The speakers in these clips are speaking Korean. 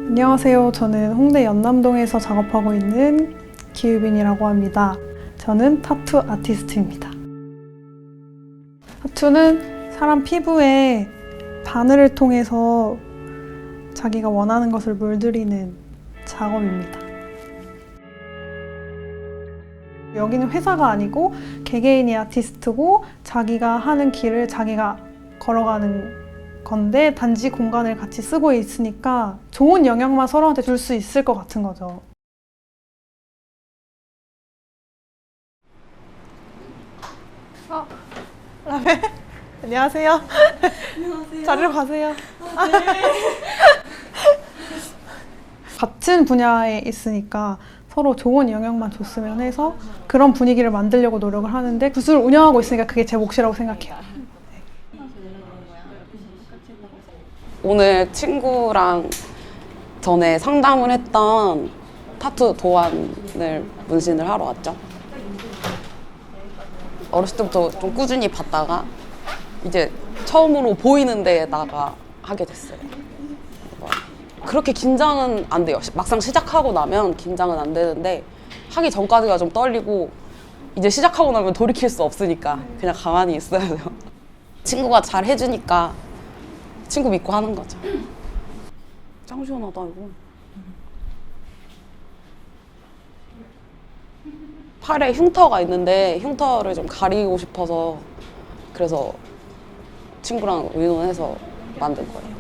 안녕하세요. 저는 홍대 연남동에서 작업하고 있는 기유빈이라고 합니다. 저는 타투 아티스트입니다. 타투는 사람 피부에 바늘을 통해서 자기가 원하는 것을 물들이는 작업입니다. 여기는 회사가 아니고 개개인이 아티스트고 자기가 하는 길을 자기가 걸어가는 건데 단지 공간을 같이 쓰고 있으니까 좋은 영향만 서로한테 줄 수 있을 것 같은 거죠. 라벨 안녕하세요. 안녕하세요. 자리로 가세요. 네. 같은 분야에 있으니까 서로 좋은 영향만 줬으면 해서 그런 분위기를 만들려고 노력을 하는데 붓을 운영하고 있으니까 그게 제 몫이라고 생각해요. 오늘 친구랑 전에 상담을 했던 타투 도안을 문신을 하러 왔죠. 어렸을 때부터 좀 꾸준히 봤다가 이제 처음으로 보이는 데에다가 하게 됐어요. 그렇게 긴장은 안 돼요. 막상 시작하고 나면 긴장은 안 되는데 하기 전까지가 좀 떨리고 이제 시작하고 나면 돌이킬 수 없으니까 그냥 가만히 있어야 돼요. 친구가 잘 해주니까 친구 믿고 하는 거죠. 짱 시원하다 이거. 팔에 흉터가 있는데 흉터를 좀 가리고 싶어서 그래서 친구랑 의논해서 만든 거예요.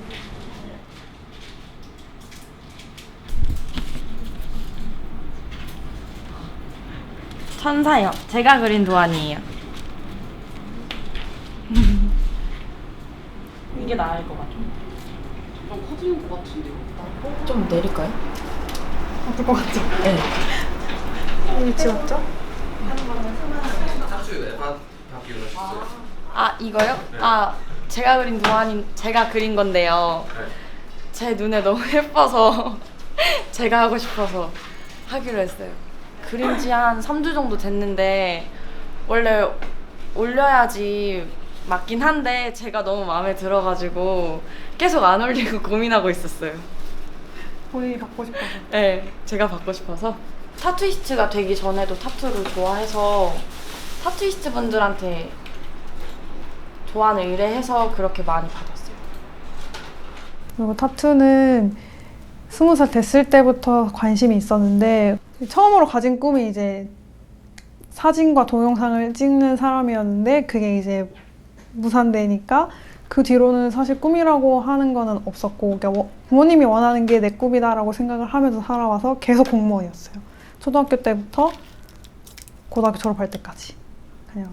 천사요. 제가 그린 도안이에요. 이게 나을 것 같아요. 좀 커지는 것 같은데요? 좀 내릴까요? 어떨 것 같죠? 네. 위치 맞죠? 아, 이거요? 아, 제가 그린 건데요. 제 눈에 너무 예뻐서 제가 하고 싶어서 하기로 했어요. 그린 지 한 3주 정도 됐는데 원래 올려야지 맞긴 한데 제가 너무 마음에 들어가지고 계속 안 올리고 고민하고 있었어요. 본인이 받고 싶어서. 네, 제가 받고 싶어서. 타투이스트가 되기 전에도 타투를 좋아해서 타투이스트 분들한테 도안을 의뢰해서 그렇게 많이 받았어요. 그리고 타투는 20살 됐을 때부터 관심이 있었는데 처음으로 가진 꿈이 이제 사진과 동영상을 찍는 사람이었는데 그게 이제 무산되니까 그 뒤로는 사실 꿈이라고 하는 거는 없었고 그러니까 부모님이 원하는 게 내 꿈이다라고 생각을 하면서 살아와서 계속 공무원이었어요. 초등학교 때부터 고등학교 졸업할 때까지 그냥.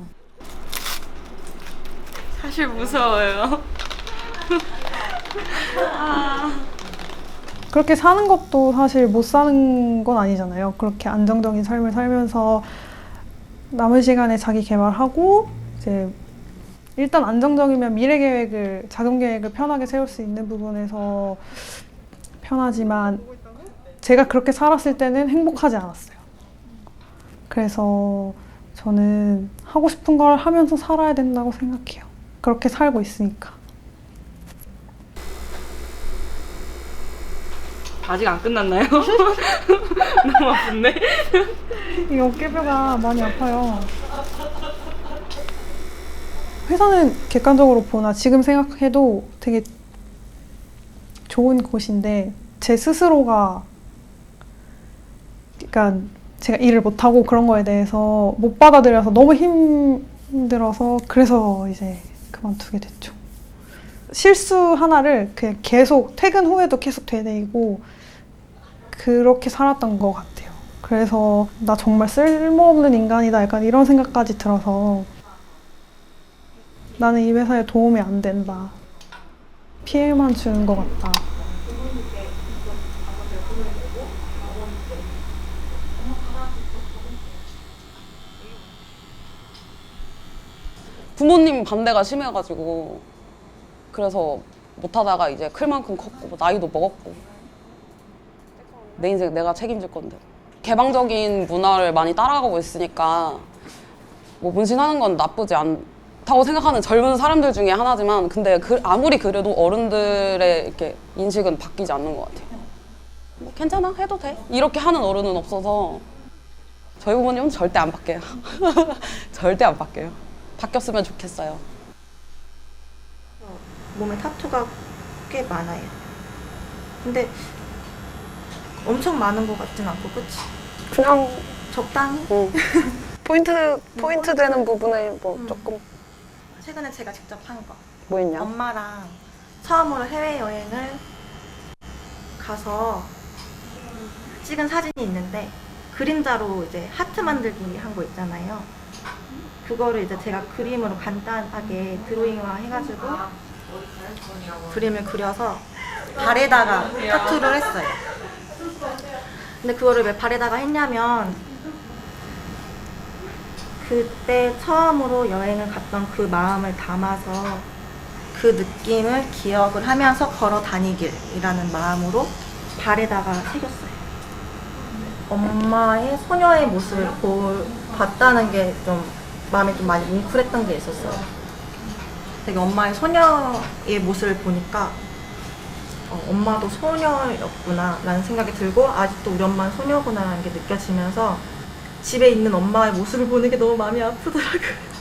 사실 무서워요. 그렇게 사는 것도 사실 못 사는 건 아니잖아요. 그렇게 안정적인 삶을 살면서 남은 시간에 자기 개발하고 이제 일단 안정적이면 미래 계획을, 자금 계획을 편하게 세울 수 있는 부분에서 편하지만 제가 그렇게 살았을 때는 행복하지 않았어요. 그래서 저는 하고 싶은 걸 하면서 살아야 된다고 생각해요. 그렇게 살고 있으니까. 아직 안 끝났나요? 너무 아픈데? 이 어깨뼈가 많이 아파요. 회사는 객관적으로 보나 지금 생각해도 되게 좋은 곳인데 제 스스로가 그러니까 제가 일을 못하고 그런 거에 대해서 못 받아들여서 너무 힘들어서 그래서 이제 그만두게 됐죠. 실수 하나를 그냥 계속 퇴근 후에도 계속 되뇌이고 그렇게 살았던 것 같아요. 그래서 나 정말 쓸모없는 인간이다 약간 이런 생각까지 들어서 나는 이 회사에 도움이 안 된다. 피해만 주는 것 같다. 부모님 반대가 심해가지고 그래서 못하다가 이제 클 만큼 컸고 나이도 먹었고 내 인생 내가 책임질 건데 개방적인 문화를 많이 따라가고 있으니까 뭐 문신하는 건 나쁘지 않다고 생각하는 젊은 사람들 중에 하나지만 근데 아무리 그래도 어른들의 이렇게 인식은 바뀌지 않는 것 같아요. 괜찮아 해도 돼 이렇게 하는 어른은 없어서 저희 부모님은 절대 안 바뀌어요. 절대 안 바뀌어요. 바뀌었으면 좋겠어요. 몸에 타투가 꽤 많아요. 근데 엄청 많은 것 같진 않고, 그치? 그냥 적당히? 포인트 되는 부분에 뭐 조금 최근에 제가 직접 한 거. 뭐 있냐? 엄마랑 처음으로 해외여행을 가서 찍은 사진이 있는데 그림자로 이제 하트 만들기 한 거 있잖아요. 그거를 이제 제가 그림으로 간단하게 드로잉화 해가지고 그림을 그려서 발에다가 타투를 했어요. 근데 그거를 왜 발에다가 했냐면 그때 처음으로 여행을 갔던 그 마음을 담아서 그 느낌을 기억을 하면서 걸어 다니길이라는 마음으로 발에다가 새겼어요. 엄마의 소녀의 모습을 봤다는 게 좀 마음이 좀 많이 뭉클했던 게 있었어요. 되게 엄마의 소녀의 모습을 보니까 엄마도 소녀였구나 라는 생각이 들고 아직도 우리 엄마는 소녀구나 라는 게 느껴지면서 집에 있는 엄마의 모습을 보는 게 너무 마음이 아프더라고요.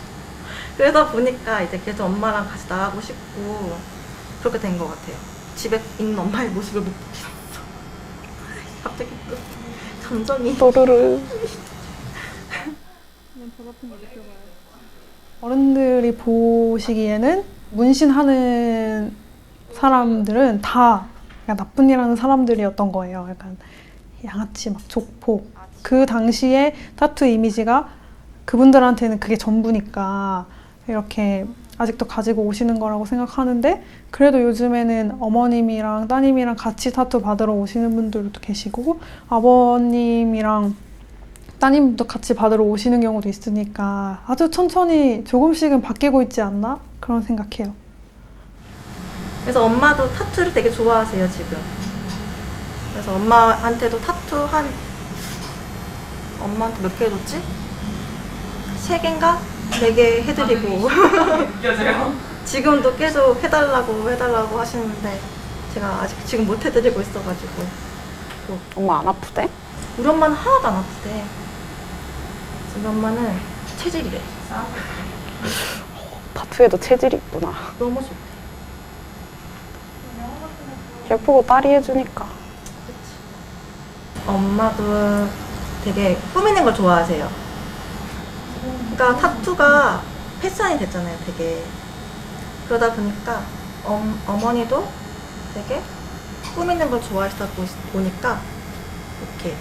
그러다 보니까 이제 계속 엄마랑 같이 나가고 싶고 그렇게 된 것 같아요. 집에 있는 엄마의 모습을 못 보겠어. 갑자기 또 감정이 또르르. 어른들이 보시기에는 문신하는 사람들은 다 약간 나쁜 일 하는 사람들이었던 거예요. 약간 양아치, 막 족보. 그 당시에 타투 이미지가 그분들한테는 그게 전부니까 이렇게 아직도 가지고 오시는 거라고 생각하는데 그래도 요즘에는 어머님이랑 따님이랑 같이 타투 받으러 오시는 분들도 계시고 아버님이랑 따님도 같이 받으러 오시는 경우도 있으니까 아주 천천히 조금씩은 바뀌고 있지 않나? 그런 생각해요. 그래서 엄마도 타투를 되게 좋아하세요, 지금. 그래서 엄마한테도 타투 엄마한테 몇 개 해줬지? 3개인가? 4개 해드리고. 지금도 계속 해달라고 하시는데 제가 아직 지금 못 해드리고 있어가지고. 엄마 안 아프대? 우리 엄마는 하나도 안 아프대. 우리 엄마는 체질이래. 타투에도 체질이 있구나. 너무 좋대. 예쁘고 딸이 해주니까. 엄마도 되게 꾸미는 걸 좋아하세요. 그러니까 타투가 패션이 됐잖아요, 되게. 그러다 보니까 어머니도 되게 꾸미는 걸 좋아하시다 보니까 이렇게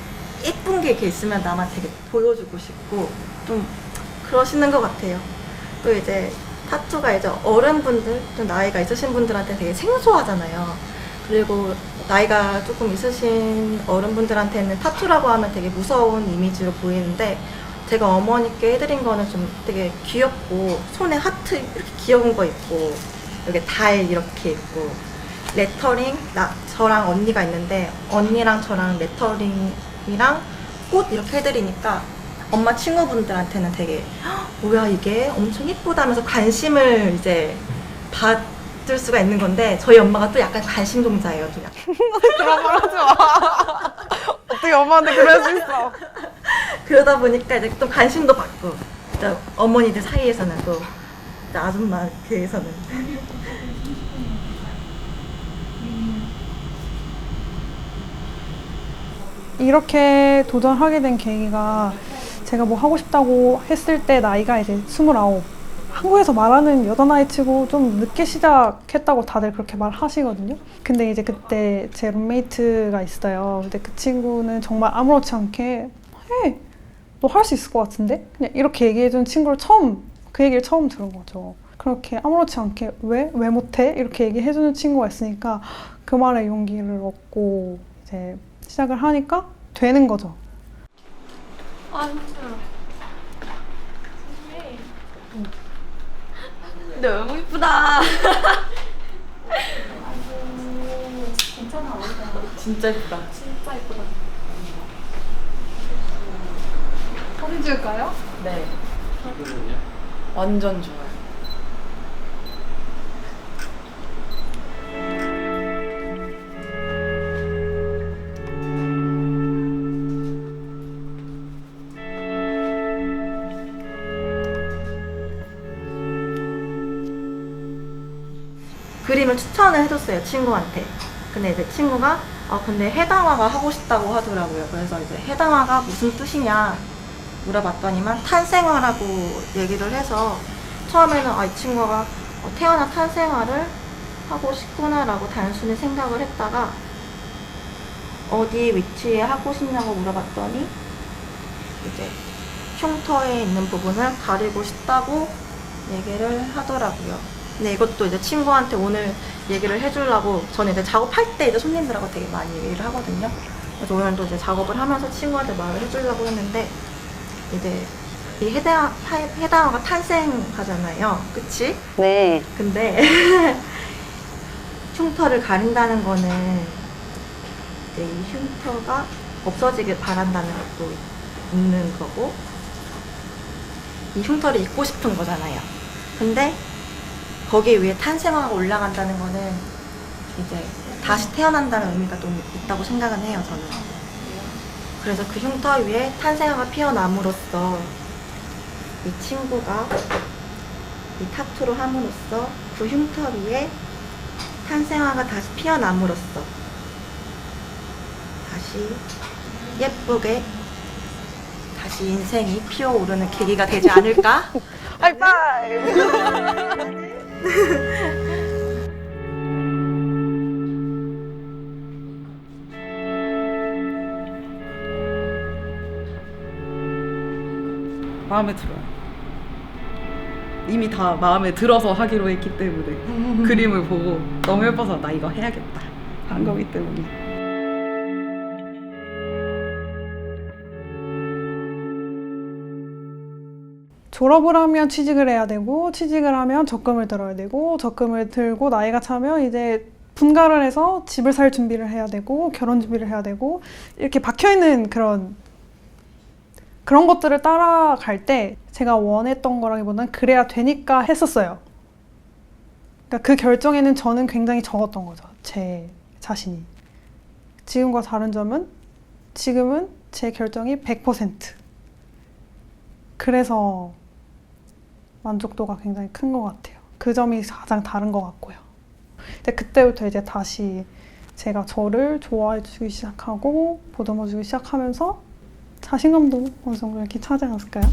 예쁜 게 이렇게 있으면 남한테 되게 보여주고 싶고 좀 그러시는 것 같아요. 또 이제 타투가 이제 어른분들, 좀 나이가 있으신 분들한테 되게 생소하잖아요. 그리고 나이가 조금 있으신 어른분들한테는 타투라고 하면 되게 무서운 이미지로 보이는데 제가 어머니께 해드린 거는 좀 되게 귀엽고 손에 하트 이렇게 귀여운 거 있고 여기 달 이렇게 있고 레터링 저랑 언니가 있는데 언니랑 저랑 레터링이랑 꽃 이렇게 해드리니까 엄마 친구분들한테는 되게 뭐야 이게 엄청 예쁘다면서 관심을 이제 받을 수가 있는 건데 저희 엄마가 또 약간 관심종자예요. 좀 약간. 그런 말 하지 마. 어떻게 엄마한테 그럴 수 있어. 그러다 보니까 이제 또 관심도 받고 진짜 어머니들 사이에서는 또 진짜 아줌마 그에서는 이렇게 도전하게 된 계기가 제가 뭐 하고 싶다고 했을 때 나이가 이제 29. 한국에서 말하는 여자나이 치고 좀 늦게 시작했다고 다들 그렇게 말하시거든요. 근데 이제 그때 제 룸메이트가 있어요. 근데 그 친구는 정말 아무렇지 않게 해! 너 할 수 있을 것 같은데? 그냥 이렇게 얘기해준 친구를 그 얘기를 처음 들은 거죠. 그렇게 아무렇지 않게 왜 못해? 이렇게 얘기해주는 친구가 있으니까 그 말에 용기를 얻고 이제 시작을 하니까 되는 거죠. 아 힘들어. 너무 이쁘다. 괜찮아. 진짜 이쁘다. 진짜 예쁘다. 사진 찍을까요? 네. 완전 좋아요. 그림을 추천을 해줬어요, 친구한테. 근데 이제 친구가 근데 해당화가 하고 싶다고 하더라고요. 그래서 이제 해당화가 무슨 뜻이냐 물어봤더니만 탄생화라고 얘기를 해서 처음에는 이 친구가 태어나 탄생화를 하고 싶구나라고 단순히 생각을 했다가 어디 위치에 하고 싶냐고 물어봤더니 이제 흉터에 있는 부분을 가리고 싶다고 얘기를 하더라고요. 근데 이것도 이제 친구한테 오늘 얘기를 해주려고 저는 이제 작업할 때 이제 손님들하고 되게 많이 얘기를 하거든요. 그래서 오늘도 이제 작업을 하면서 친구한테 말을 해주려고 했는데 이제 이 해당화가 탄생하잖아요. 그치? 네. 근데 흉터를 가린다는 거는 이제 이 흉터가 없어지길 바란다는 것도 있는 거고 이 흉터를 잊고 싶은 거잖아요. 근데 거기 위에 탄생화가 올라간다는 거는 이제 다시 태어난다는 의미가 좀 있다고 생각은 해요, 저는. 그래서 그 흉터 위에 탄생화가 피어남으로써 이 친구가 이 타투를 함으로써 그 흉터 위에 탄생화가 다시 피어남으로써 다시 예쁘게 다시 인생이 피어오르는 계기가 되지 않을까? 하이파이브! 마음에 들어요. 이미 다 마음에 들어서 하기로 했기 때문에 그림을 보고 너무 예뻐서 나 이거 해야겠다 한 거기 때문에. 졸업을 하면 취직을 해야 되고 취직을 하면 적금을 들어야 되고 적금을 들고 나이가 차면 이제 분가를 해서 집을 살 준비를 해야 되고 결혼 준비를 해야 되고 이렇게 박혀있는 그런 것들을 따라갈 때 제가 원했던 거라기보다는 그래야 되니까 했었어요. 그러니까 그 결정에는 저는 굉장히 적었던 거죠. 제 자신이. 지금과 다른 점은 지금은 제 결정이 100%. 그래서 만족도가 굉장히 큰 것 같아요. 그 점이 가장 다른 것 같고요. 근데 그때부터 이제 다시 제가 저를 좋아해 주기 시작하고 보듬어 주기 시작하면서 자신감도 어느 정도 이렇게 차지 않았을까요?